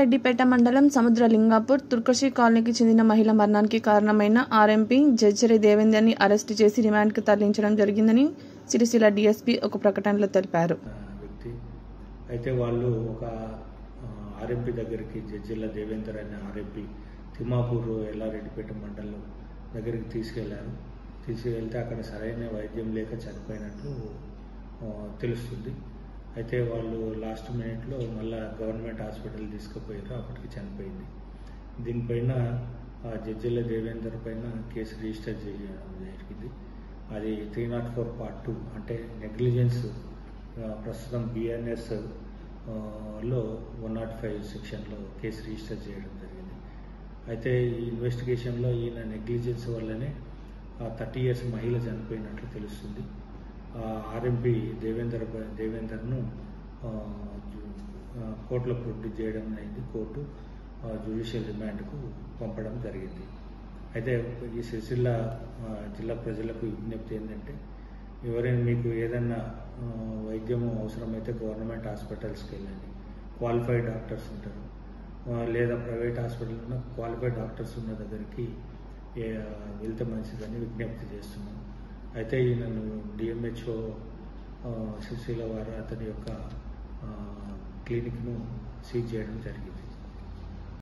ఎల్లారెడ్డిపేట మండలం సముద్రలింగాపూర్ తుర్కషి కాలనీకి చెందిన మహిళ మరణానికి కారణమైన ఆర్ఎంపీ జడ్జరి దేవేందర్ని అరెస్టు చేసి రిమాండ్కు తరలించడం జరిగిందని సిరిసిల్ల డీఎస్పీ ఒక ప్రకటనలో తెలిపారు. అయితే వాళ్ళు ఒక ఆర్ఎంపీ దగ్గరికి జడ్జిల దేవేందర్ అనే ఆర్ఎంపీ తిమ్మాపూర్ ఎల్లారెడ్డిపేట మండలం దగ్గరికి తీసుకెళ్తే అక్కడ సరైన వైద్యం లేక చనిపోయినట్లు తెలుస్తుంది. అయితే వాళ్ళు లాస్ట్ మినిట్లో మళ్ళీ గవర్నమెంట్ హాస్పిటల్ తీసుకుపోయారు, అప్పటికి చనిపోయింది. దీనిపైన జడ్జిల దేవేందర్ పైన కేసు రిజిస్టర్ చేయడం జరిగింది. అది 304 Part 2 అంటే నెగ్లిజెన్స్, ప్రస్తుతం BNS లో 105 సెక్షన్లో కేసు రిజిస్టర్ చేయడం జరిగింది. అయితే ఈ ఇన్వెస్టిగేషన్లో ఈయన నెగ్లిజెన్స్ వల్లనే 30 years మహిళ చనిపోయినట్లు తెలుస్తుంది. ఆర్ఎంపీ దేవేందర్ను కోర్టులో ప్రొడ్యూస్ చేయడం అనేది కోర్టు జ్యుడిషియల్ రిమాండ్కు పంపడం జరిగింది. అయితే ఈ సిరిసిల్ల జిల్లా ప్రజలకు విజ్ఞప్తి ఏంటంటే, ఎవరైనా మీకు ఏదైనా వైద్యం అవసరమైతే గవర్నమెంట్ హాస్పిటల్స్కి వెళ్ళండి, క్వాలిఫైడ్ డాక్టర్స్ ఉంటారు, లేదా ప్రైవేట్ హాస్పిటల్లో క్వాలిఫైడ్ డాక్టర్స్ ఉన్న దగ్గరికి వెళ్తే మంచిదని విజ్ఞప్తి చేస్తున్నాం. అయితే ఈయనను DMHO సిరిసిల్ల వారు అతని యొక్క క్లినిక్ను సీజ్ చేయడం జరిగింది.